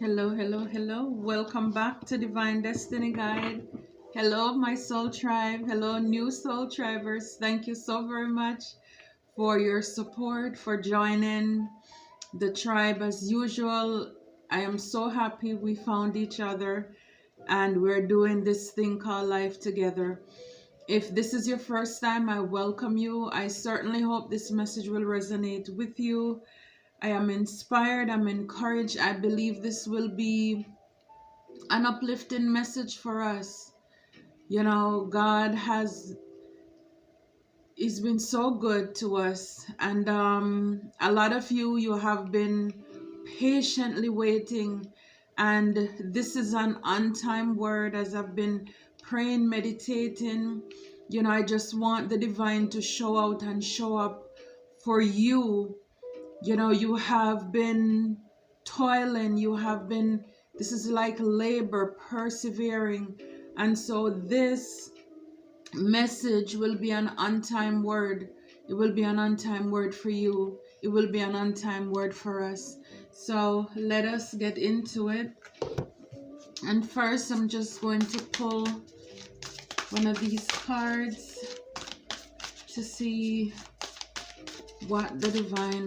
Hello, hello, hello. Welcome back to Divine Destiny Guide. Hello, my soul tribe. Hello, new soul tribers. Thank you so very much for your support, for joining the tribe as usual. I am so happy we found each other and we're doing this thing called life together. If this is your first time, I welcome you. I certainly hope this message will resonate with you. I am inspired, I'm encouraged. I believe this will be an uplifting message for us. You know, God He's been so good to us. And a lot of you have been patiently waiting. And this is an on-time word as I've been praying, meditating. You know, I just want the divine to show out and show up for you. You know, you have been toiling, this is like labor, persevering. And so this message will be an on-time word. It will be an on-time word for you. It will be an on-time word for us. So let us get into it. And first, I'm just going to pull one of these cards to see what the divine,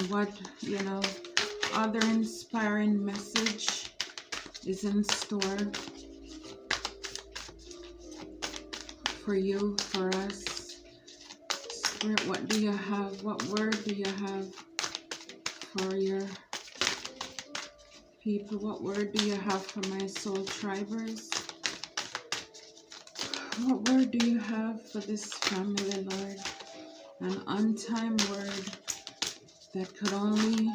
other inspiring message is in store for you, for us. Spirit, what do you have? What word do you have for your people? What word do you have for my soul tribers? What word do you have for this family, Lord? An on-time word that could only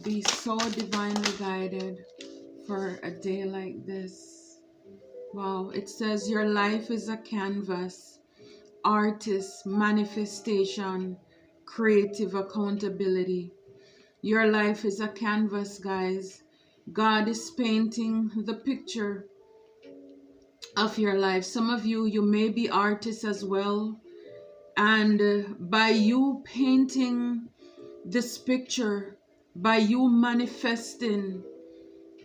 be so divinely guided for a day like this. Wow, it says your life is a canvas, artist, manifestation, creative accountability. Your life is a canvas, guys. God is painting the picture of your life. Some of you may be artists as well. And by you painting this picture, by you manifesting,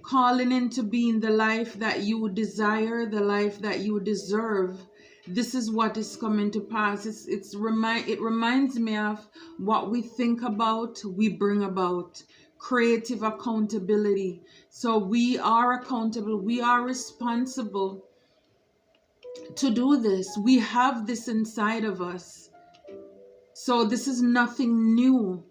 calling into being the life that you desire, the life that you deserve, this is what is coming to pass. It reminds me of what we think about, we bring about. Creative accountability. So we are accountable, we are responsible to do this. We have this inside of us. So this is nothing new.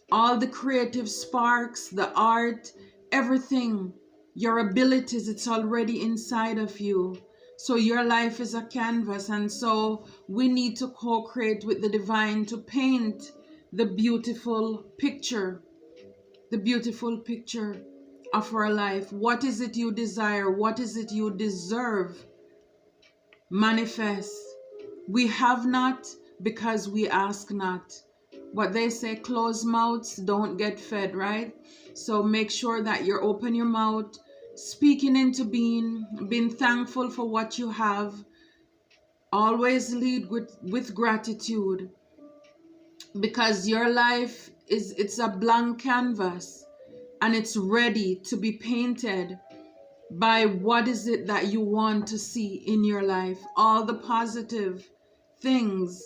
All the creative sparks, the art, everything, your abilities, it's already inside of you. So your life is a canvas, and so we need to co-create with the divine to paint the beautiful picture of our life. What is it you desire? What is it you deserve? Manifest. We have not because we ask not. What they say, closed mouths don't get fed, right? So make sure that you're open your mouth, speaking into being thankful for what you have. Always lead with gratitude, because your life it's a blank canvas and it's ready to be painted by what is it that you want to see in your life, all the positive things.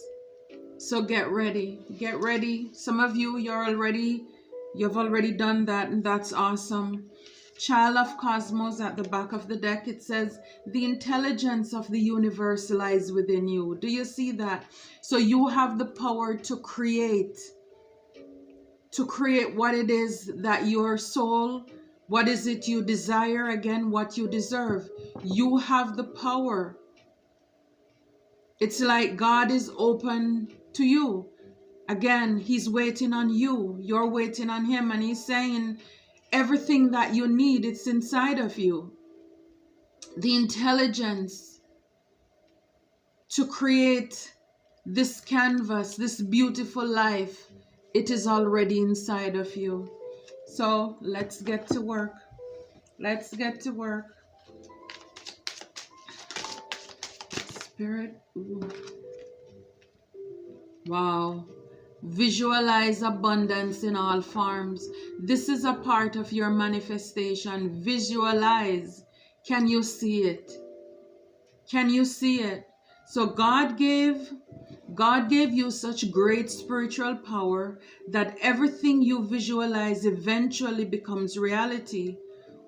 So get ready. Some of you've already done that, and that's awesome. Child of Cosmos at the back of the deck, it says the intelligence of the universe lies within you. Do you see that? So you have the power to create what it is that your soul, what is it you desire, again, what you deserve. You have the power. It's like God is open to you. Again, he's waiting on you. You're waiting on him, and he's saying everything that you need, it's inside of you. The intelligence to create this canvas, this beautiful life, it is already inside of you. So let's get to work. Let's get to work. Spirit. Ooh. Wow. Visualize abundance in all forms. This is a part of your manifestation. Visualize. Can you see it? Can you see it? So God gave you such great spiritual power that everything you visualize eventually becomes reality.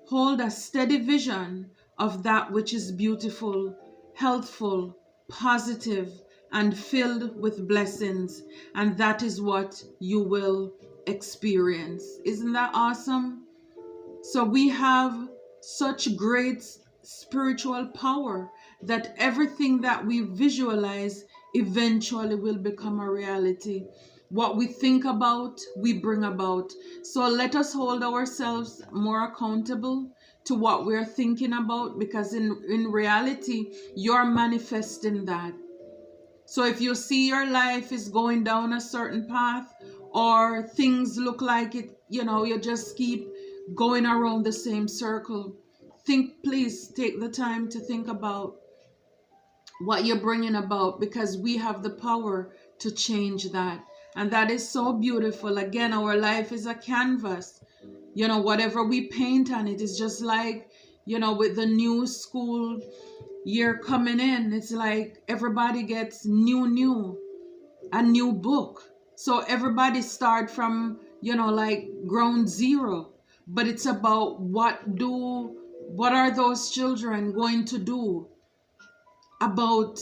Hold a steady vision of that which is beautiful, healthful, positive, and filled with blessings, and that is what you will experience. Isn't that awesome? So we have such great spiritual power that everything that we visualize eventually will become a reality. What we think about, we bring about. So let us hold ourselves more accountable to what we're thinking about, because in reality, you're manifesting that. So if you see your life is going down a certain path, or things look like it, you just keep going around the same circle, please take the time to think about what you're bringing about, because we have the power to change that. And that is so beautiful. Again, our life is a canvas. Whatever we paint on it is just like, with the new school year coming in, it's like everybody gets a new book. So everybody start from, like ground zero. But it's about what are those children going to do about,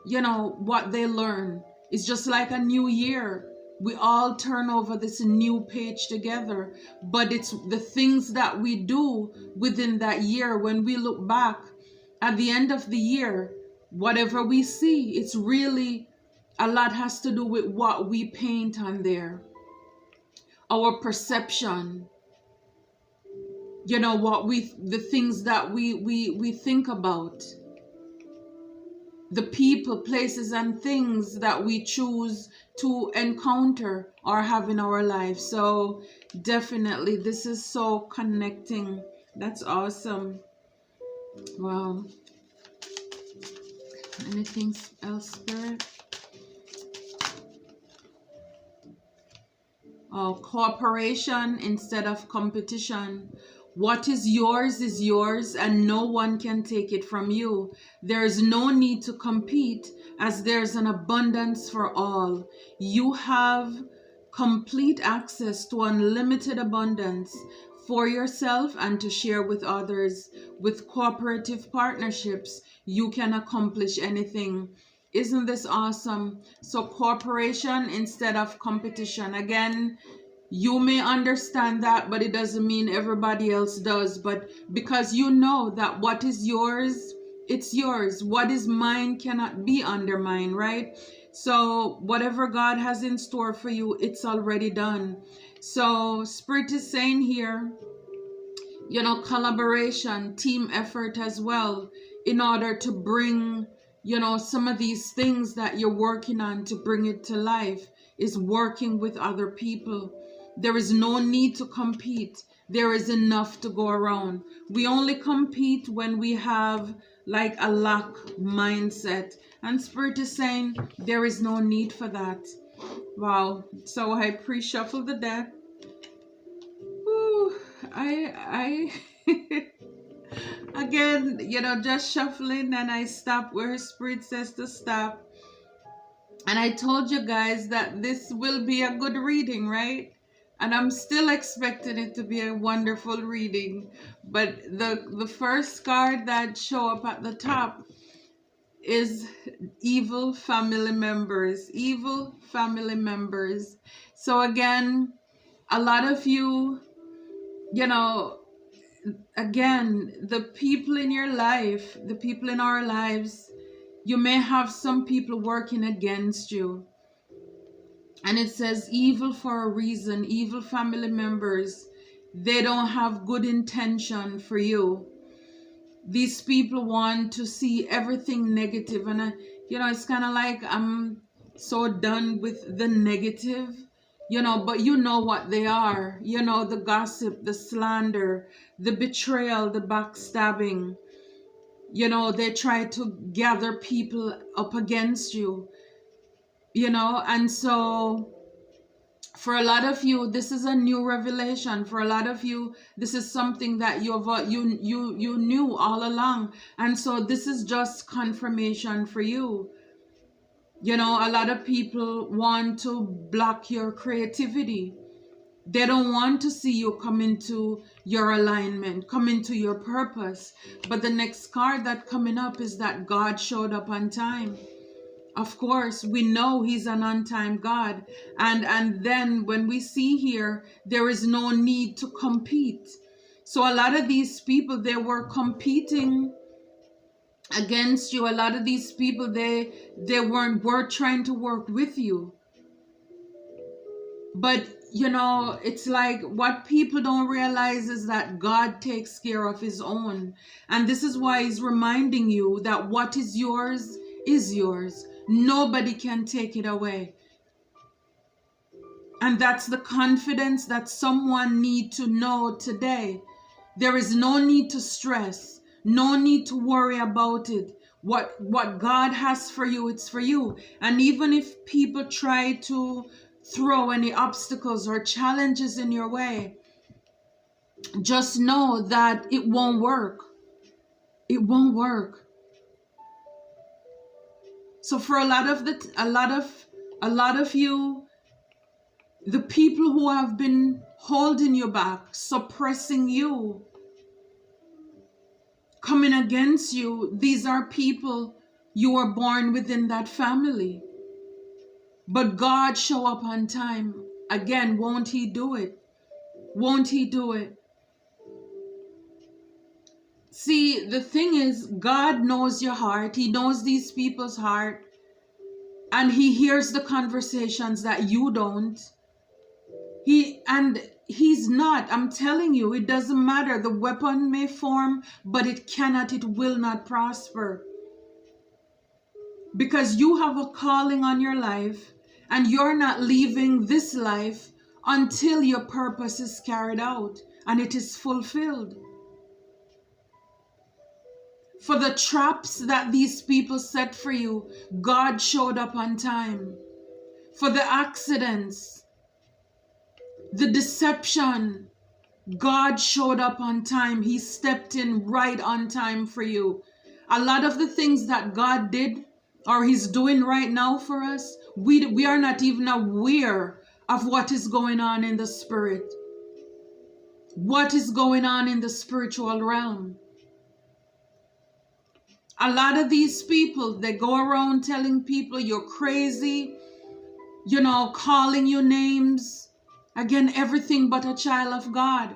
what they learn. It's just like a new year. We all turn over this new page together, but it's the things that we do within that year. When we look back at the end of the year, whatever we see, it's really a lot has to do with what we paint on there. Our perception, the things that we think about, the people, places, and things that we choose to encounter or have in our life. So definitely, this is so connecting. That's awesome. Wow. Anything else, Spirit? Oh, cooperation instead of competition. What is yours, and no one can take it from you. There is no need to compete, as there's an abundance for all. You have complete access to unlimited abundance for yourself and to share with others. With cooperative partnerships, you can accomplish anything. Isn't this awesome? So cooperation instead of competition. Again, you may understand that, but it doesn't mean everybody else does. But because you know that what is yours, it's yours. What is mine cannot be undermined, right? So whatever God has in store for you, it's already done. So Spirit is saying here, collaboration, team effort as well, in order to bring, some of these things that you're working on, to bring it to life, is working with other people. There is no need to compete. There is enough to go around. We only compete when we have like a lack mindset. And Spirit is saying there is no need for that. Wow. So I pre-shuffle the deck. Ooh, I again, just shuffling, and I stop where Spirit says to stop. And I told you guys that this will be a good reading, right? And I'm still expecting it to be a wonderful reading. But the first card that show up at the top is evil family members. Evil family members. So again, a lot of you, again, the people in your life, the people in our lives, you may have some people working against you. And it says evil for a reason. Evil family members, they don't have good intention for you. These people want to see everything negative. And, it's kind of like I'm so done with the negative, but you know what they are. The gossip, the slander, the betrayal, the backstabbing. They try to gather people up against you. And so For a lot of you, this is a new revelation. For a lot of you, this is something that you knew all along. And so this is just confirmation for you. You know, a lot of people want to block your creativity. They don't want to see you come into your alignment, come into your purpose. But the next card that coming up is that God showed up on time. Of course, we know he's an on-time God. And then when we see here, there is no need to compete. So a lot of these people, they were competing against you. A lot of these people, they were trying to work with you. But, you know, it's like what people don't realize is that God takes care of his own. And this is why he's reminding you that what is yours is yours. Nobody can take it away. And that's the confidence that someone needs to know today. There is no need to stress, no need to worry about it. What God has for you, it's for you. And even if people try to throw any obstacles or challenges in your way, just know that it won't work. It won't work. So for a lot of you, the people who have been holding you back, suppressing you, coming against you, these are people you were born within that family. But God show up on time. Again, won't he do it? Won't he do it? See, the thing is, God knows your heart. He knows these people's heart. And he hears the conversations that you don't. He's not, I'm telling you, it doesn't matter. The weapon may form, but it will not prosper. Because you have a calling on your life, and you're not leaving this life until your purpose is carried out and it is fulfilled. For the traps that these people set for you, God showed up on time. For the accidents, the deception, God showed up on time. He stepped in right on time for you. A lot of the things that God did or he's doing right now for us, we are not even aware of what is going on in the spirit. What is going on in the spiritual realm. A lot of these people, they go around telling people you're crazy, you know, calling you names. Again, everything but a child of God.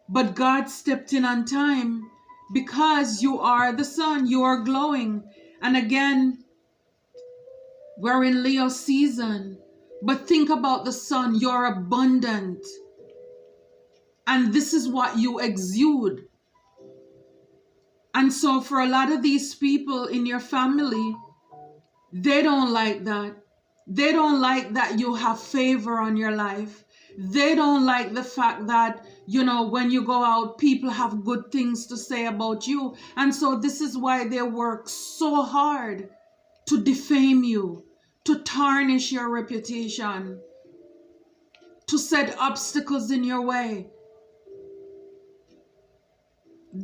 But God stepped in on time because you are the sun, you are glowing. And again, we're in Leo season. But think about the sun, you're abundant. And this is what you exude. And so for a lot of these people in your family, they don't like that. They don't like that you have favor on your life. They don't like the fact that, you know, when you go out, people have good things to say about you. And so this is why they work so hard to defame you, to tarnish your reputation, to set obstacles in your way.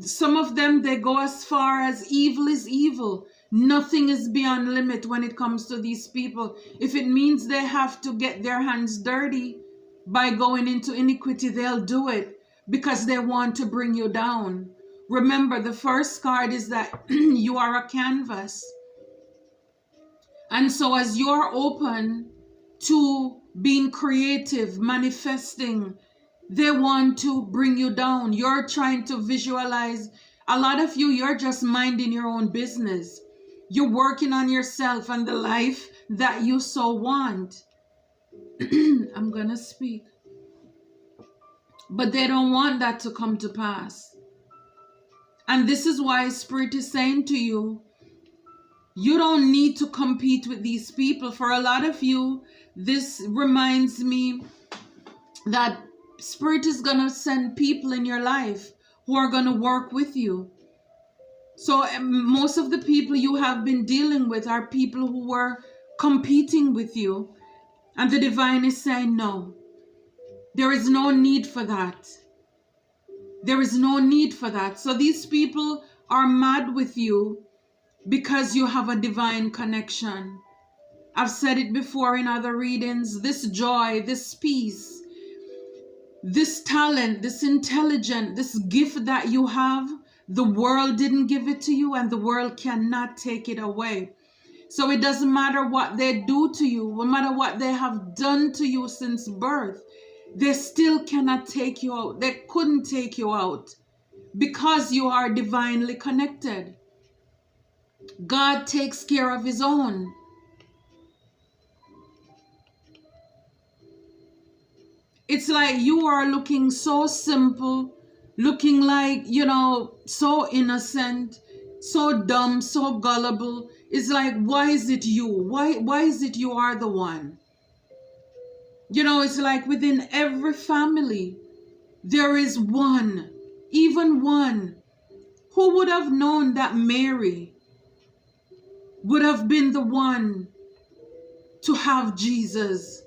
Some of them, they go as far as evil is evil. Nothing is beyond limit when it comes to these people. If it means they have to get their hands dirty by going into iniquity, they'll do it because they want to bring you down. Remember, the first card is that you are a canvas. And so as you're open to being creative, manifesting, they want to bring you down. You're trying to visualize. A lot of you, you're just minding your own business. You're working on yourself and the life that you so want. I'm going to speak. But they don't want that to come to pass. And this is why Spirit is saying to you, you don't need to compete with these people. For a lot of you, this reminds me that Spirit is going to send people in your life who are going to work with you. So most of the people you have been dealing with are people who were competing with you. And the divine is saying, no, there is no need for that. There is no need for that. So these people are mad with you because you have a divine connection. I've said it before in other readings. This joy, this peace, this talent, this intelligence, this gift that you have, the world didn't give it to you and the world cannot take it away. So it doesn't matter what they do to you, no matter what they have done to you since birth, they still cannot take you out. They couldn't take you out because you are divinely connected. God takes care of his own. It's like you are looking so simple, looking like, so innocent, so dumb, so gullible. It's like, why is it you? Why is it you are the one? It's like within every family, there is one, even one. Who would have known that Mary would have been the one to have Jesus?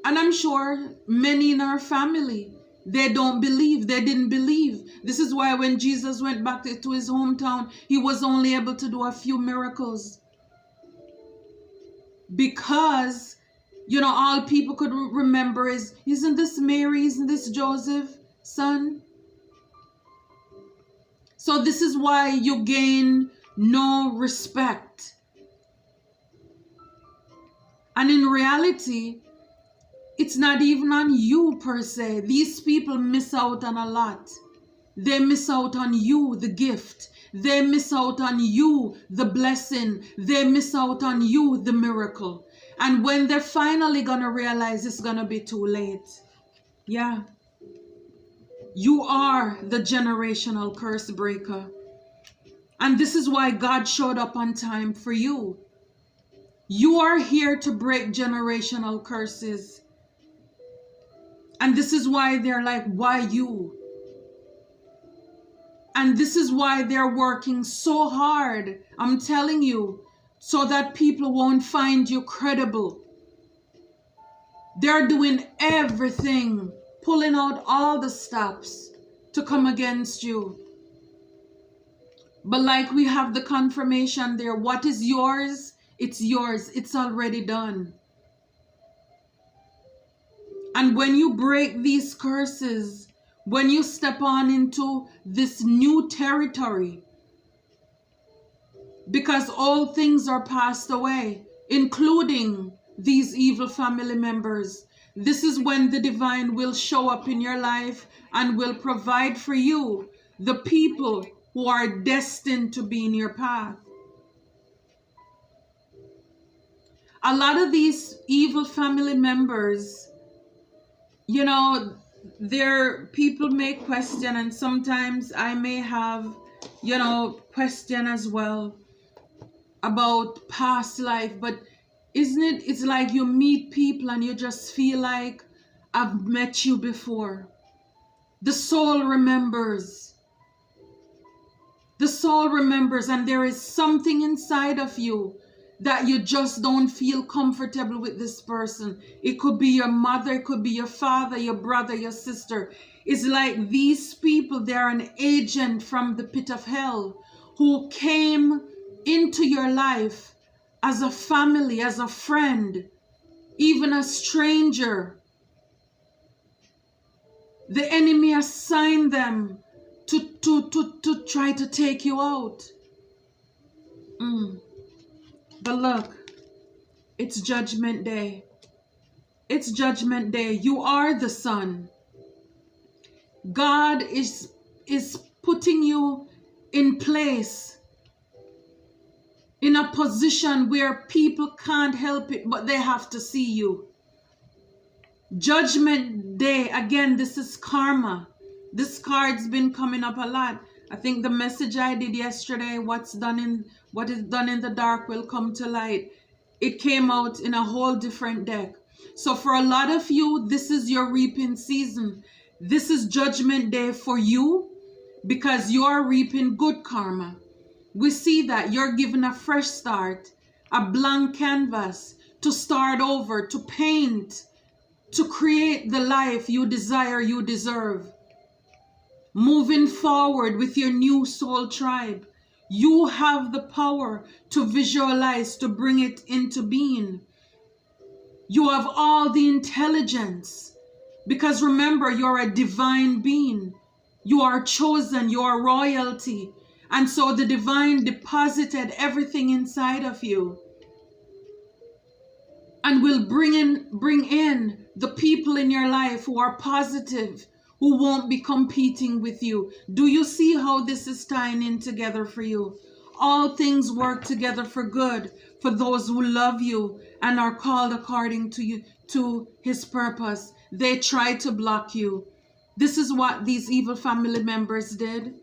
And I'm sure many in our family, they don't believe. They didn't believe. This is why when Jesus went back to his hometown, he was only able to do a few miracles. Because, all people could remember is, isn't this Mary? Isn't this Joseph's son? So this is why you gain no respect. And in reality, it's not even on you per se. These people miss out on a lot. They miss out on you, the gift. They miss out on you, the blessing. They miss out on you, the miracle. And when they're finally going to realize, it's going to be too late. Yeah. You are the generational curse breaker. And this is why God showed up on time for you. You are here to break generational curses. And this is why they're like, why you? And this is why they're working so hard, I'm telling you, so that people won't find you credible. They're doing everything, pulling out all the stops to come against you. But like we have the confirmation there, what is yours? It's yours. It's already done. And when you break these curses, when you step on into this new territory, because all things are passed away, including these evil family members, this is when the divine will show up in your life and will provide for you the people who are destined to be in your path. A lot of these evil family members, people may question, and sometimes I may have, question as well about past life. But it's like you meet people and you just feel like, I've met you before. The soul remembers. The soul remembers, and there is something inside of you that you just don't feel comfortable with this person. It could be your mother, it could be your father, your brother, your sister. It's like these people, they're an agent from the pit of hell who came into your life as a family, as a friend, even a stranger. The enemy assigned them to try to take you out. But look, it's judgment day. It's judgment day. You are the son. God is putting you in place, in a position where people can't help it, but they have to see you. Judgment day, again, this is karma. This card's been coming up a lot. I think the message I did yesterday, what is done in the dark will come to light. It came out in a whole different deck. So for a lot of you, this is your reaping season. This is judgment day for you because you are reaping good karma. We see that you're given a fresh start, a blank canvas. to start over, to paint, to create the life you desire, you deserve. Moving forward with your new soul tribe, you have the power to visualize, to bring it into being. You have all the intelligence, because remember, you're a divine being. You are chosen, you are royalty. And so the divine deposited everything inside of you and will bring in the people in your life who are positive, who won't be competing with you. Do you see how this is tying in together for you? All things work together for good for those who love you and are called according to you, to his purpose. They try to block you. This is what these evil family members did.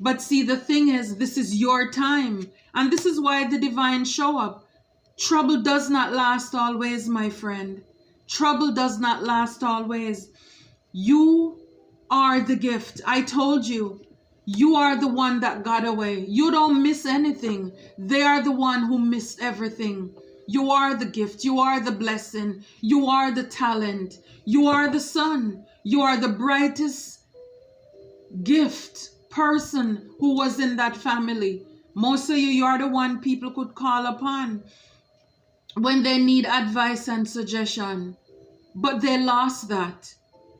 But see, the thing is, this is your time. And this is why the divine show up. Trouble does not last always, my friend. Trouble does not last always. You are the gift. I told you, you are the one that got away. You don't miss anything. They are the one who missed everything. You are the gift. You are the blessing. You are the talent. You are the sun. You are the brightest gift person who was in that family. Most of you are the one people could call upon when they need advice and suggestion. But they lost that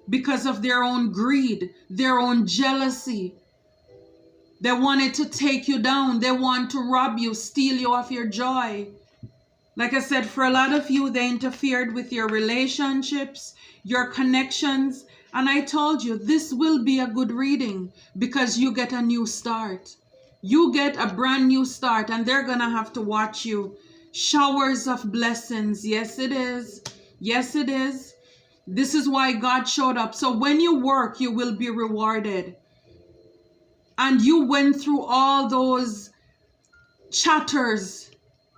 because of their own greed, their own jealousy. They wanted to take you down. They want to rob you, steal you of your joy. Like I said, for a lot of you, they interfered with your relationships, your connections. And I told you, this will be a good reading because you get a new start. You get a brand new start, and they're going to have to watch you. Showers of blessings. Yes, it is. Yes, it is. This is why God showed up. So when you work, you will be rewarded. And you went through all those chatters,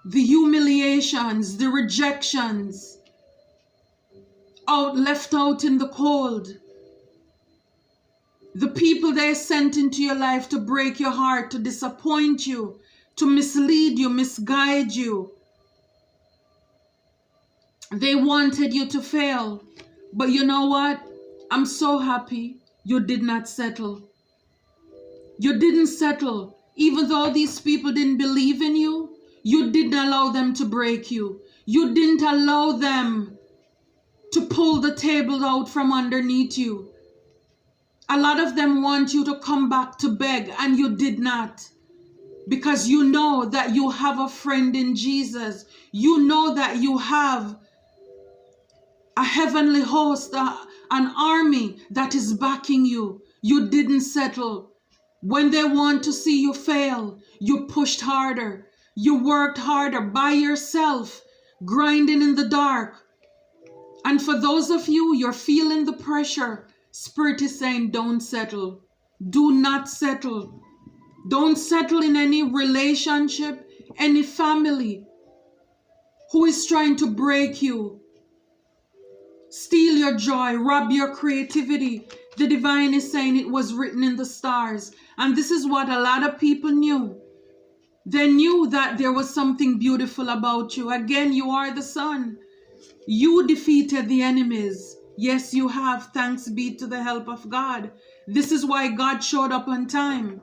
the humiliations, the rejections, left out in the cold. The people they sent into your life to break your heart, to disappoint you, to mislead you, misguide you. They wanted you to fail. But you know what? I'm so happy you did not settle. You didn't settle. Even though these people didn't believe in you, you didn't allow them to break you. You didn't allow them to pull the table out from underneath you. A lot of them want you to come back to beg, and you did not. Because you know that you have a friend in Jesus. You know that you have a heavenly host, an army that is backing you. You didn't settle. When they want to see you fail, you pushed harder. You worked harder by yourself, grinding in the dark. And for those of you, you're feeling the pressure. Spirit is saying, don't settle. Do not settle. Don't settle in any relationship, any family who is trying to break you, steal your joy, rob your creativity. The divine is saying it was written in the stars. And this is what a lot of people knew. They knew that there was something beautiful about you. Again, you are the sun. You defeated the enemies. Yes, you have. Thanks be to the help of God. This is why God showed up on time.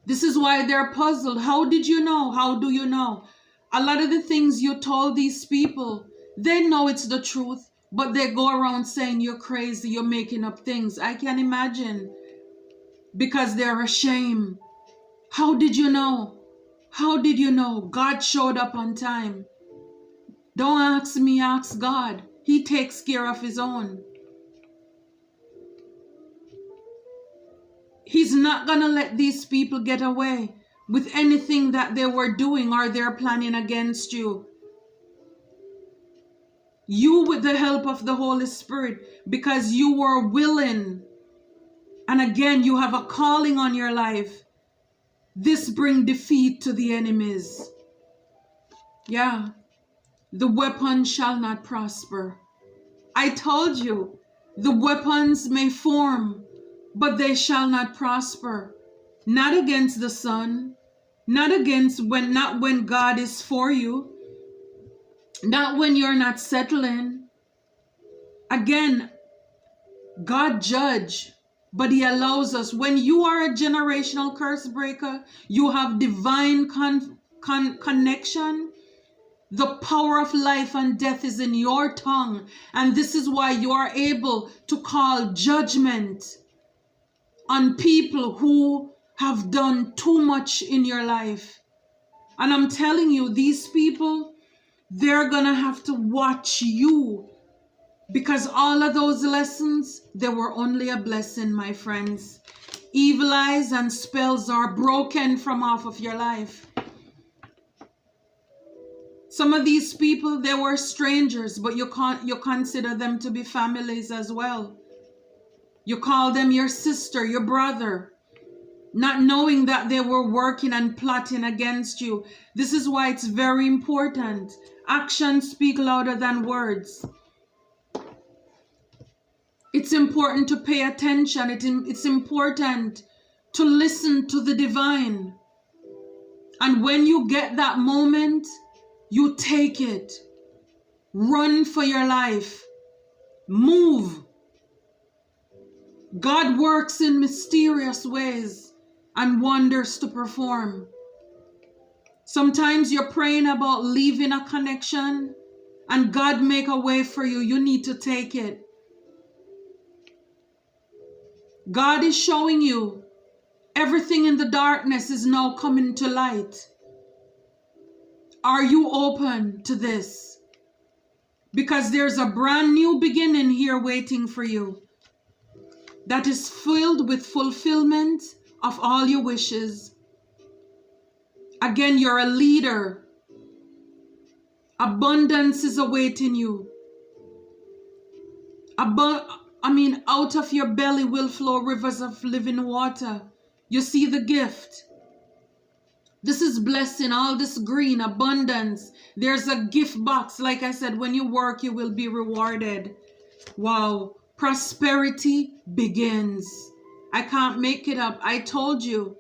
This is why they're puzzled. How did you know? How do you know? A lot of the things you told these people, they know it's the truth, but they go around saying you're crazy, you're making up things. I can imagine, because they're ashamed. How did you know? How did you know? God showed up on time. Don't ask me, ask God. He takes care of his own. He's not going to let these people get away with anything that they were doing or they're planning against you. You, with the help of the Holy Spirit, because you were willing, and again, you have a calling on your life. This brings defeat to the enemies. Yeah. The weapon shall not prosper. I told you, the weapons may form, but they shall not prosper. Not against the sun, not when God is for you. Not when you're not settling. Again, God judge, but he allows us. When you are a generational curse breaker, you have divine connection. The power of life and death is in your tongue. And this is why you are able to call judgment on people who have done too much in your life. And I'm telling you, these people, they're gonna have to watch you, because all of those lessons, they were only a blessing, my friends. Evil eyes and spells are broken from off of your life. Some of these people, they were strangers, but you consider them to be families as well. You call them your sister, your brother, not knowing that they were working and plotting against you. This is why it's very important. Actions speak louder than words. It's important to pay attention. It's important to listen to the divine. And when you get that moment, you take it. Run for your life. Move. God works in mysterious ways and wonders to perform. Sometimes you're praying about leaving a connection and God make a way for you. You need to take it. God is showing you everything in the darkness is now coming to light. Are you open to this? Because there's a brand new beginning here waiting for you that is filled with fulfillment of all your wishes. Again, you're a leader. Abundance is awaiting you. Out of your belly will flow rivers of living water. You see the gift. This is blessing, all this green, abundance. There's a gift box. Like I said, when you work, you will be rewarded. Wow. Prosperity begins. I can't make it up. I told you.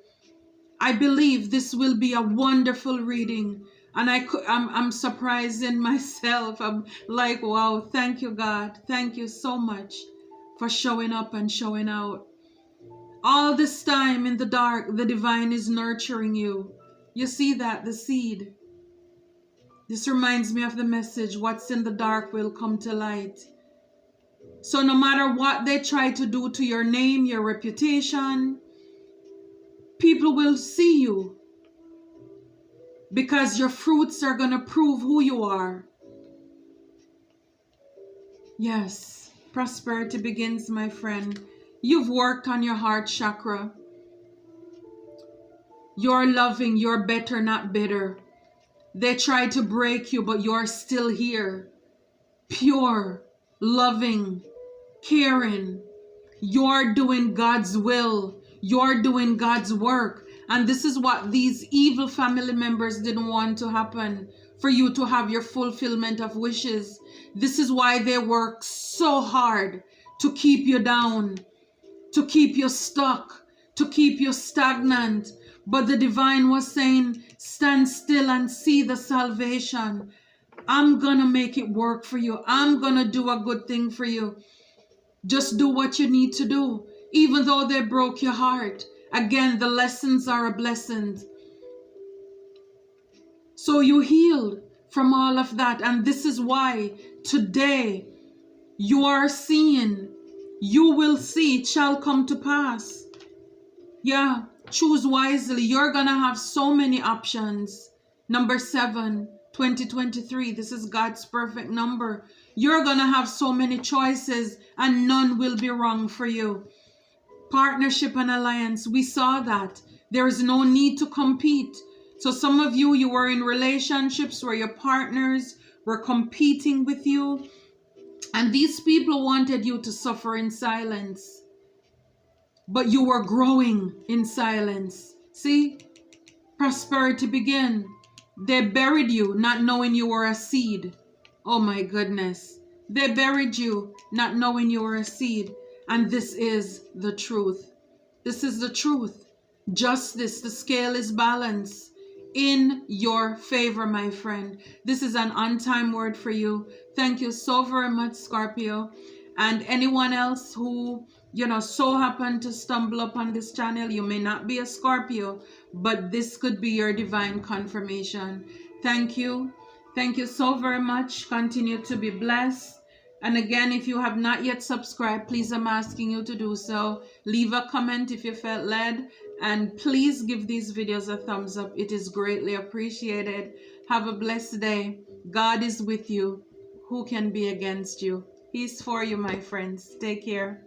I believe this will be a wonderful reading. And I'm surprising myself. I'm like, wow, thank you, God. Thank you so much for showing up and showing out. All this time in the dark, the divine is nurturing you. You see that, the seed. This reminds me of the message, what's in the dark will come to light. So no matter what they try to do to your name, your reputation, people will see you. Because your fruits are going to prove who you are. Yes, prosperity begins, my friend. You've worked on your heart chakra. You're loving, you're better, not bitter. They tried to break you, but you're still here. Pure, loving, caring. You're doing God's will. You're doing God's work. And this is what these evil family members didn't want to happen, for you to have your fulfillment of wishes. This is why they work so hard to keep you down, to keep you stuck, to keep you stagnant. But the divine was saying, stand still and see the salvation. I'm going to make it work for you. I'm going to do a good thing for you. Just do what you need to do, even though they broke your heart. Again, the lessons are a blessing. So you healed from all of that. And this is why today you are seeing, you will see, it shall come to pass. Yeah, choose wisely. You're going to have so many options. Number 7, 2023. This is God's perfect number. You're going to have so many choices and none will be wrong for you. Partnership and alliance, we saw that. There is no need to compete. So some of you, you were in relationships where your partners were competing with you. And these people wanted you to suffer in silence. But you were growing in silence. See? Prosperity began. They buried you, not knowing you were a seed. Oh my goodness. They buried you, not knowing you were a seed. And this is the truth. This is the truth. Justice, the scale is balanced. in your favor, my friend. This is an on-time word for you. Thank you so very much, Scorpio. And anyone else who, so happened to stumble upon this channel, you may not be a Scorpio, but this could be your divine confirmation. Thank you. Thank you so very much. Continue to be blessed. And again, if you have not yet subscribed, please, I'm asking you to do so. Leave a comment if you felt led. And please give these videos a thumbs up. It is greatly appreciated. Have a blessed day. God is with you. Who can be against you? He's for you, my friends. Take care.